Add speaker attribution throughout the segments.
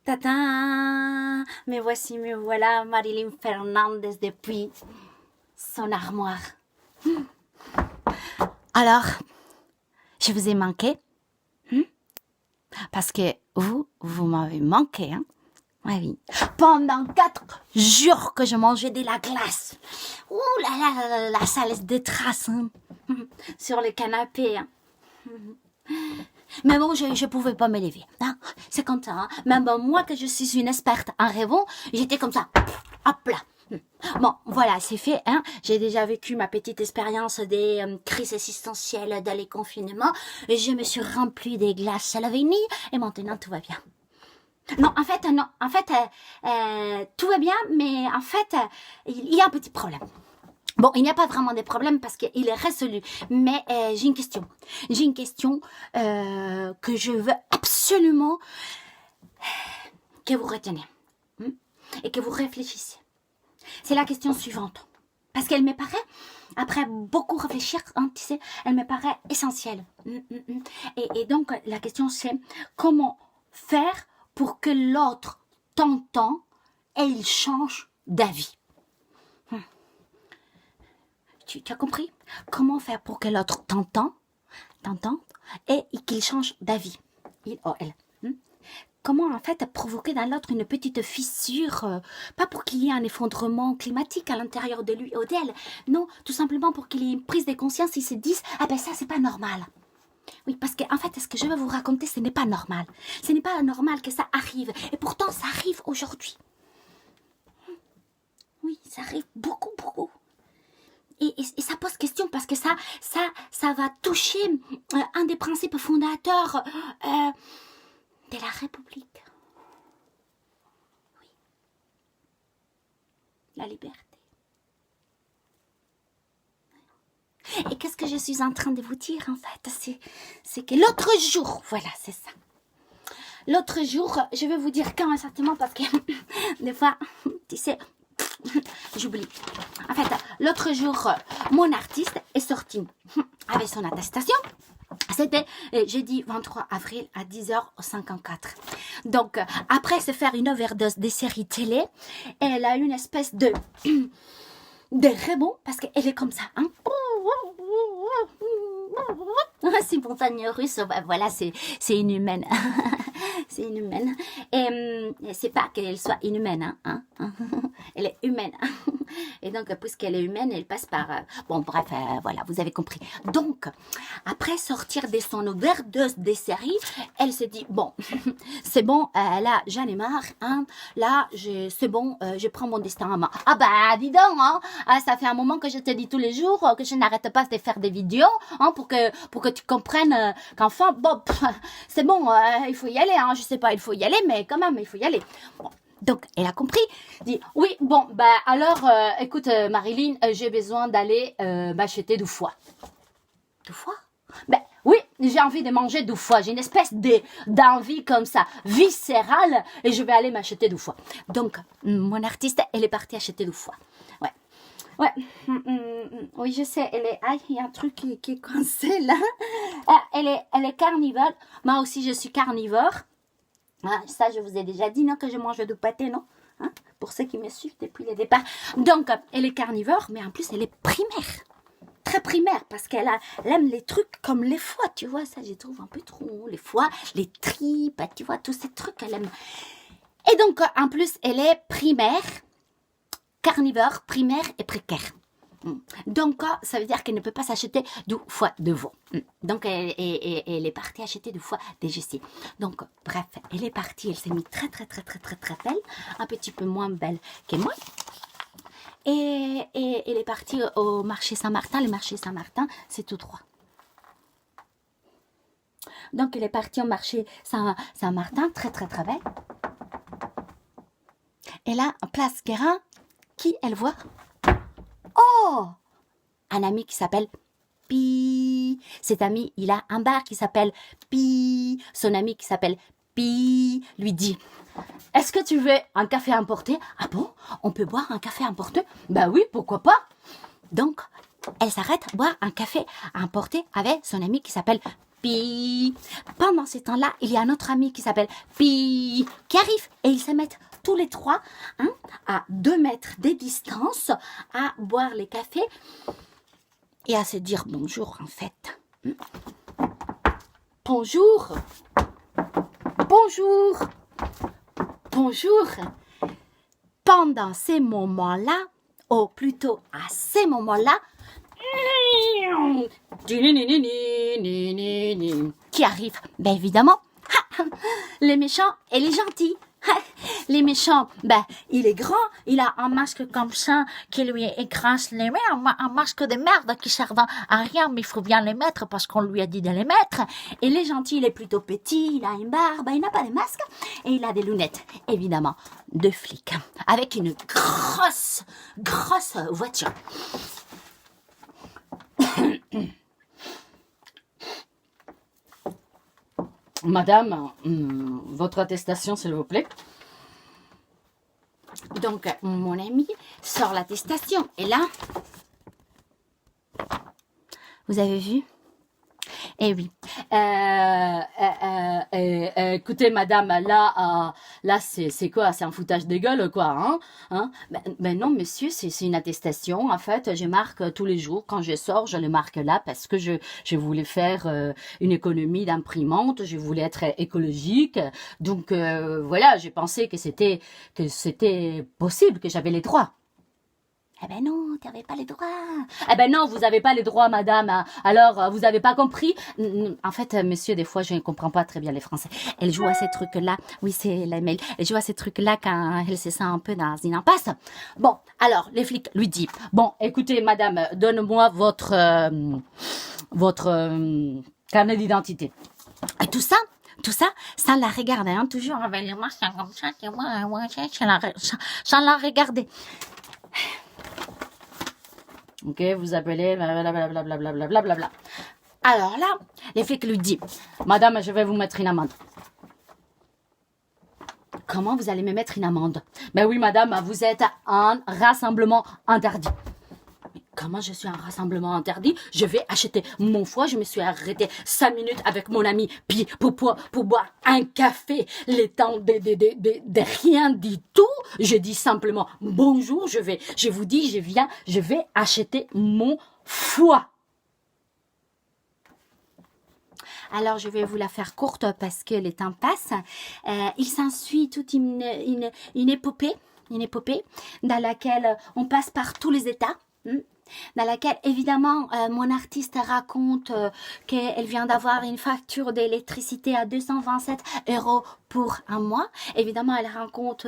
Speaker 1: Tadam! Me voici, me voilà, Marilyn Fernandez depuis son armoire. Alors, je vous ai manqué, parce que vous m'avez manqué, hein? Oui. Pendant 4 jours que je mangeais de la glace. Ouh là là là là, ça laisse des traces hein, sur le canapé. Hein. Mais bon, je pouvais pas me lever. Hein. C'est comme ça. Hein. Même moi, que je suis une experte en rêvant, j'étais comme ça. Hop là. Bon, voilà, c'est fait. Hein. J'ai déjà vécu ma petite expérience des crises existentielles dans les confinements. Et je me suis remplie des glaces à la vanille et maintenant tout va bien. Non, en fait, tout va bien, mais en fait, il y a un petit problème. Bon, il n'y a pas vraiment de problème parce qu'il est résolu, mais j'ai une question. J'ai une question que je veux absolument que vous reteniez et que vous réfléchissiez. C'est la question suivante. Parce qu'elle me paraît, après beaucoup réfléchir, hein, tu sais, elle me paraît essentielle. Et donc, la question c'est comment faire pour que l'autre t'entende et il change d'avis. Tu as compris? Comment faire pour que l'autre t'entende et qu'il change d'avis, il ou elle. Comment en fait provoquer dans l'autre une petite fissure, pas pour qu'il y ait un effondrement climatique à l'intérieur de lui ou d'elle, non, tout simplement pour qu'il y ait une prise de conscience et se dise ah ben ça c'est pas normal. Oui, parce que en fait, ce que je vais vous raconter, ce n'est pas normal. Ce n'est pas normal que ça arrive. Et pourtant, ça arrive aujourd'hui. Oui, ça arrive beaucoup, beaucoup. Et ça pose question parce que ça va toucher un des principes fondateurs de la République. Oui. La liberté. Et qu'est-ce que je suis en train de vous dire en fait? C'est que l'autre jour, voilà, c'est ça. L'autre jour, je vais vous dire quand exactement parce que des fois, tu sais, j'oublie. En fait, l'autre jour, mon artiste est sorti avec son attestation. C'était jeudi 23 avril à 10h54. Donc, après se faire une overdose des séries télé, elle a eu une espèce de rebond parce qu'elle est comme ça. Hein. C'est montagne russe, voilà, c'est inhumaine. C'est inhumaine. Et c'est pas qu'elle soit inhumaine, hein. Elle est humaine. Et donc, puisqu'elle est humaine, elle passe par... bon, bref, voilà, vous avez compris. Donc, après sortir de son overdose des séries, elle s'est dit, bon, c'est bon, là, j'en ai marre, hein. Là, c'est bon, je prends mon destin en main. Ah bah, dis donc, hein. Ah, ça fait un moment que je te dis tous les jours que je n'arrête pas de faire des vidéos, hein, pour que tu comprennes qu'enfin, bon, c'est bon, il faut y aller, hein. Je sais pas, il faut y aller, mais quand même, il faut y aller. Bon. Donc, elle a compris, dit, oui, bon, bah alors, écoute, Marilyn, j'ai besoin d'aller m'acheter du foie. Du foie? Ben oui, j'ai envie de manger du foie, j'ai une espèce d'envie comme ça, viscérale, et je vais aller m'acheter du foie. Donc, mon artiste, elle est partie acheter du foie. Ouais. Ouais, oui, je sais, il y a un truc qui est coincé là. Elle est carnivore, moi aussi je suis carnivore. Ah, ça, je vous ai déjà dit, non, que je mange du pâté, non, hein, pour ceux qui me suivent depuis le départ. Donc, elle est carnivore, mais en plus, elle est primaire. Très primaire, parce qu'elle aime les trucs comme les foies, tu vois, ça, je trouve un peu trop. Les foies, les tripes, tu vois, tous ces trucs, elle aime. Et donc, en plus, elle est primaire, carnivore, primaire et précaire. Donc, ça veut dire qu'elle ne peut pas s'acheter du foie de veau. Donc, elle est partie acheter du foie DGC. Donc, bref, elle est partie. Elle s'est mise très belle. Un petit peu moins belle que moi. Et elle est partie au marché Saint-Martin. Le marché Saint-Martin, c'est tout droit. Donc, elle est partie au marché Saint-Martin, très belle. Et là, en place Guérin, qui elle voit? Oh! Un ami qui s'appelle Pi. Cet ami, il a un bar qui s'appelle Pi. Son ami qui s'appelle Pi lui dit, est-ce que tu veux un café importé? Ah bon? On peut boire un café importé? Ben oui, pourquoi pas? Donc, elle s'arrête boire un café importé avec son ami qui s'appelle Pi. Pendant ce temps-là, il y a un autre ami qui s'appelle Pi qui arrive et ils se mettent tous les trois à 2 mètres de distance à boire les cafés et à se dire bonjour en fait. Bonjour. Bonjour. Bonjour. Pendant ces moments-là, ou plutôt à ces moments-là, qui arrive? Ben évidemment, les méchants et les gentils. Les méchants, ben, il est grand, il a un masque comme ça qui lui écrase les mains, un masque de merde qui sert à rien, mais il faut bien les mettre parce qu'on lui a dit de les mettre. Et les gentils, il est plutôt petit, il a une barbe, il n'a pas de masque et il a des lunettes, évidemment, de flic, avec une grosse voiture.
Speaker 2: Madame, votre attestation, s'il vous plaît.
Speaker 1: Donc, mon ami sort l'attestation. Et là, vous avez vu? Eh oui.
Speaker 2: Écoutez, madame, là, c'est quoi? C'est un foutage de gueule, quoi, hein?
Speaker 1: Ben non, monsieur, c'est une attestation. En fait, je marque tous les jours. Quand je sors, je le marque là parce que je voulais faire une économie d'imprimante. Je voulais être écologique. Donc, voilà, j'ai pensé que c'était possible, que j'avais les droits. Eh ben non, tu n'avais pas les droits.
Speaker 2: Eh ben non, vous n'avez pas les droits, madame. Alors, vous n'avez pas compris?
Speaker 1: En fait, monsieur, des fois, je ne comprends pas très bien les Français. Elle joue à ces trucs-là. Oui, c'est la mail. Elle joue à ces trucs-là quand elle se sent un peu dans une impasse. Bon, alors, les flics lui disent,
Speaker 2: bon, écoutez, madame, donne-moi votre carnet d'identité.
Speaker 1: Et tout ça, ça la regardait, hein, toujours avec les mains comme ça, ça la regardait.
Speaker 2: Ok, vous appelez blablabla.
Speaker 1: Alors là, les flics lui disent,
Speaker 2: madame, je vais vous mettre une amende.
Speaker 1: Comment vous allez me mettre une amende?
Speaker 2: Ben oui, madame, vous êtes un rassemblement interdit.
Speaker 1: Mais comment je suis un rassemblement interdit? Je vais acheter mon foie. Je me suis arrêtée 5 minutes avec mon ami puis pour boire un café. Les temps de rien du tout. Je dis simplement bonjour. Je vous dis, je vais acheter mon foie. Alors, je vais vous la faire courte parce que le temps passe. Il s'ensuit toute une épopée dans laquelle on passe par tous les états. Dans laquelle, évidemment, mon artiste raconte qu'elle vient d'avoir une facture d'électricité à 227 € pour un mois. Évidemment, elle raconte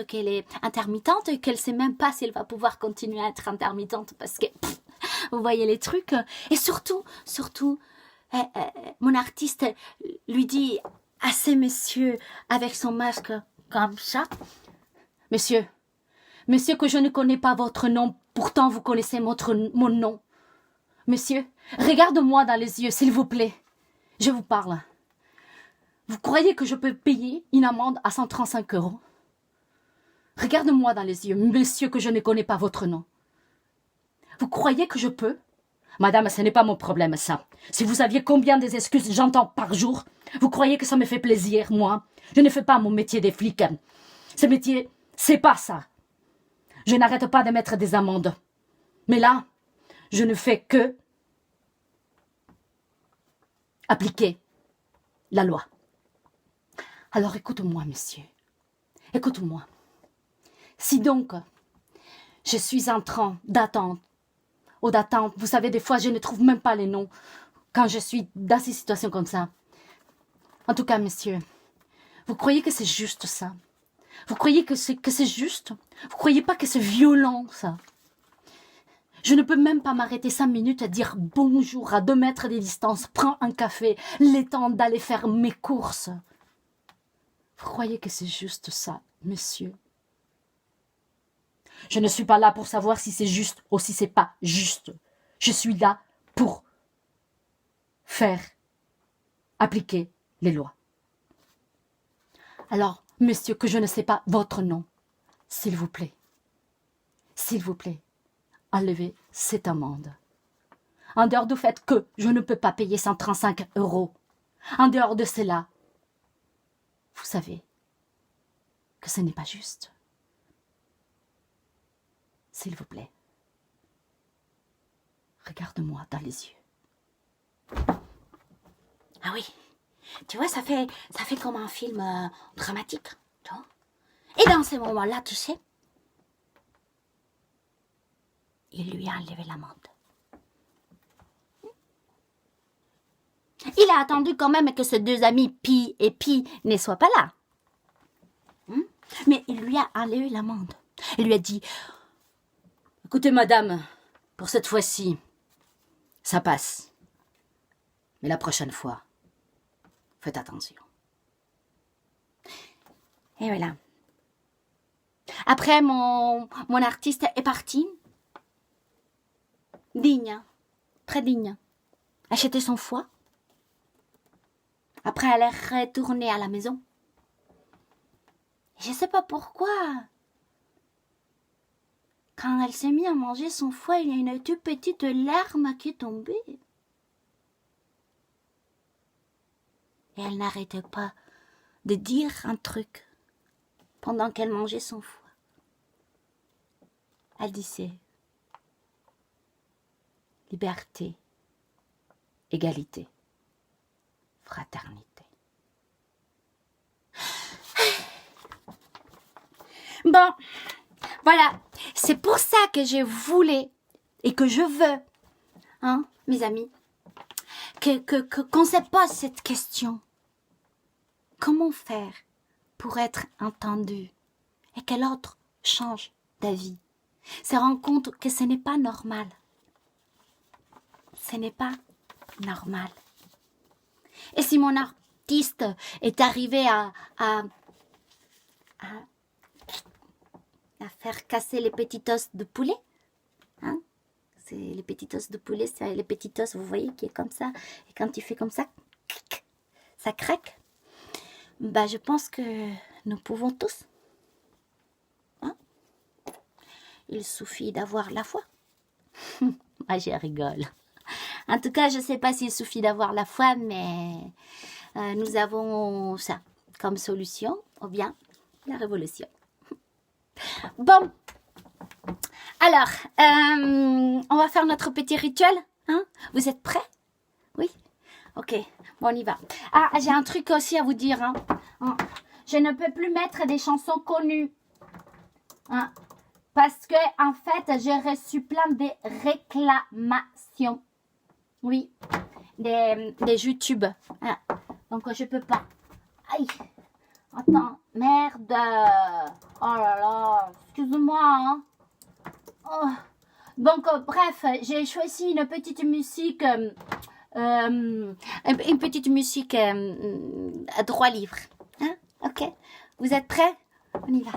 Speaker 1: qu'elle est intermittente et qu'elle ne sait même pas si elle va pouvoir continuer à être intermittente parce que, vous voyez les trucs. Et surtout, mon artiste lui dit à ce monsieur avec son masque comme ça,
Speaker 2: Monsieur que je ne connais pas votre nom, pourtant vous connaissez mon nom. Monsieur, regarde-moi dans les yeux, s'il vous plaît. Je vous parle. Vous croyez que je peux payer une amende à 135 €? Regarde-moi dans les yeux, monsieur, que je ne connais pas votre nom. Vous croyez que je peux? Madame, ce n'est pas mon problème, ça. Si vous saviez combien des excuses j'entends par jour, vous croyez que ça me fait plaisir, moi? Je ne fais pas mon métier des flics. Ce métier, c'est pas ça. Je n'arrête pas de mettre des amendes. Mais là, je ne fais que appliquer la loi. Alors écoute-moi, monsieur. Écoute-moi. Si donc, je suis en train d'attendre, vous savez, des fois, je ne trouve même pas les noms quand je suis dans ces situations comme ça. En tout cas, monsieur, vous croyez que c'est juste ça? Vous croyez que c'est juste? Vous croyez pas que c'est violent, ça? Je ne peux même pas m'arrêter 5 minutes à dire bonjour à 2 mètres de distance, prends un café, le temps d'aller faire mes courses. Vous croyez que c'est juste ça, monsieur? Je ne suis pas là pour savoir si c'est juste ou si c'est pas juste. Je suis là pour faire appliquer les lois. Alors, monsieur, que je ne sais pas votre nom, s'il vous plaît, enlevez cette amende. En dehors du fait que je ne peux pas payer 135 euros. En dehors de cela, vous savez que ce n'est pas juste. S'il vous plaît, regarde-moi dans les yeux.
Speaker 1: Ah oui, tu vois, ça fait comme un film dramatique, tu vois. Et dans ces moments-là, tu sais, il lui a enlevé l'amende. Il a attendu quand même que ses deux amis Pi et Pi ne soient pas là. Mais il lui a enlevé l'amende. Il lui a dit,
Speaker 2: écoutez madame, pour cette fois-ci, ça passe. Mais la prochaine fois, faites attention.
Speaker 1: Et voilà. Après, mon artiste est parti. Digne, très digne. Acheter son foie. Après, elle est retournée à la maison. Je ne sais pas pourquoi. Quand elle s'est mise à manger son foie, il y a une toute petite larme qui est tombée. Et elle n'arrêtait pas de dire un truc pendant qu'elle mangeait son foie. Elle disait
Speaker 2: liberté, égalité, fraternité.
Speaker 1: Bon, voilà, c'est pour ça que je voulais et que je veux, hein, mes amis, qu'on se pose cette question. Comment faire pour être entendu et que l'autre change d'avis? Se rendre compte que ce n'est pas normal. Ce n'est pas normal. Et si mon artiste est arrivé à faire casser les petits os de poulet, hein? C'est les petits os de poulet, c'est les petits os, vous voyez, qui est comme ça. Et quand il fait comme ça craque. Bah, je pense que nous pouvons tous. Hein? Il suffit d'avoir la foi. Ah, je rigole. En tout cas, je ne sais pas s'il suffit d'avoir la foi, mais nous avons ça comme solution, ou bien la révolution. Bon, alors, on va faire notre petit rituel. Hein? Vous êtes prêts? Oui? Ok, bon, on y va. Ah, j'ai un truc aussi à vous dire. Hein? Je ne peux plus mettre des chansons connues. Hein? Parce que, en fait, j'ai reçu plein de réclamations. Oui, des YouTube. Hein? Donc, je peux pas. Aïe! Attends, merde! Oh là là, excuse-moi. Hein? Oh. Donc, bref, j'ai choisi une petite musique, à droit livre. Hein? Ok? Vous êtes prêts? On y va.